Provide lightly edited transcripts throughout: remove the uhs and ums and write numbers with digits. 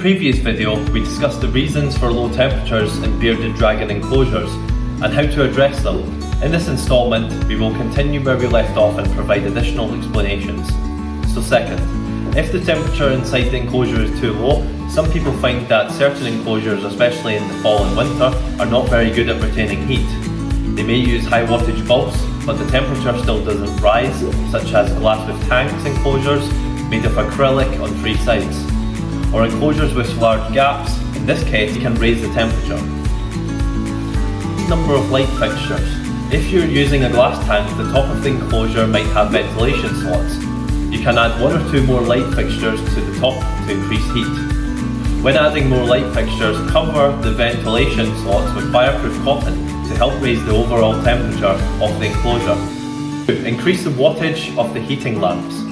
previous video, we discussed the reasons for low temperatures in bearded dragon enclosures and how to address them. In this instalment, we will continue where we left off and provide additional explanations. So second, if the temperature inside the enclosure is too low, some people find that certain enclosures, especially in the fall and winter, are not very good at retaining heat. They may use high wattage bulbs, but the temperature still doesn't rise, such as glass with tanks enclosures made of acrylic on three sides, or enclosures with large gaps. In this case, you can raise the temperature. Number of light fixtures. If you're using a glass tank, the top of the enclosure might have ventilation slots. You can add one or two more light fixtures to the top to increase heat. When adding more light fixtures, cover the ventilation slots with fireproof cotton to help raise the overall temperature of the enclosure. Increase the wattage of the heating lamps.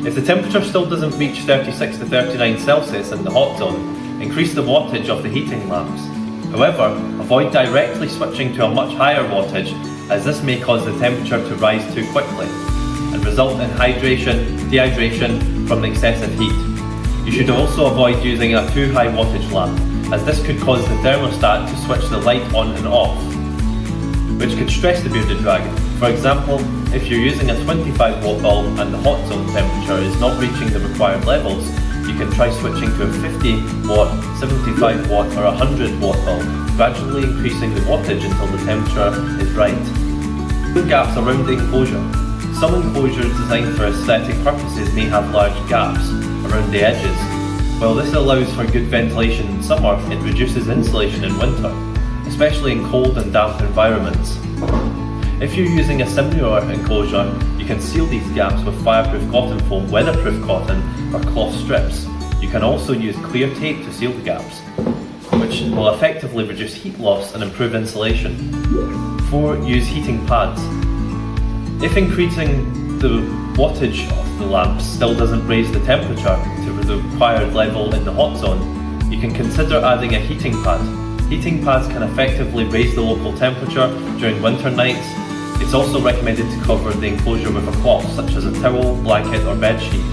If the temperature still doesn't reach 36 to 39 Celsius in the hot zone, increase the wattage of the heating lamps. However, avoid directly switching to a much higher wattage, as this may cause the temperature to rise too quickly and result in dehydration from the excessive heat. You should also avoid using a too high wattage lamp, as this could cause the thermostat to switch the light on and off, which could stress the bearded dragon. For example, if you're using a 25 watt bulb and the hot zone temperature is not reaching the required levels, you can try switching to a 50 watt, 75 watt or 100 watt bulb, gradually increasing the wattage until the temperature is right. Gaps around the enclosure. Some enclosures designed for aesthetic purposes may have large gaps around the edges. While this allows for good ventilation in summer, it reduces insulation in winter, especially in cold and damp environments. If you're using a similar enclosure, you can seal these gaps with fireproof cotton foam, weatherproof cotton or cloth strips. You can also use clear tape to seal the gaps, which will effectively reduce heat loss and improve insulation. 4. Use heating pads. If increasing the wattage of the lamps still doesn't raise the temperature to the required level in the hot zone, you can consider adding a heating pad. Heating pads can effectively raise the local temperature during winter nights. It's also recommended to cover the enclosure with a cloth, such as a towel, blanket or bed sheet.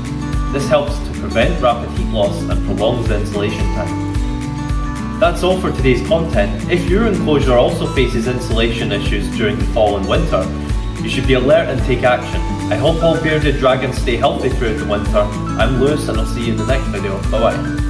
This helps to prevent rapid heat loss and prolongs the insulation time. That's all for today's content. If your enclosure also faces insulation issues during the fall and winter, you should be alert and take action. I hope all bearded dragons stay healthy throughout the winter. I'm Lewis and I'll see you in the next video. Bye bye.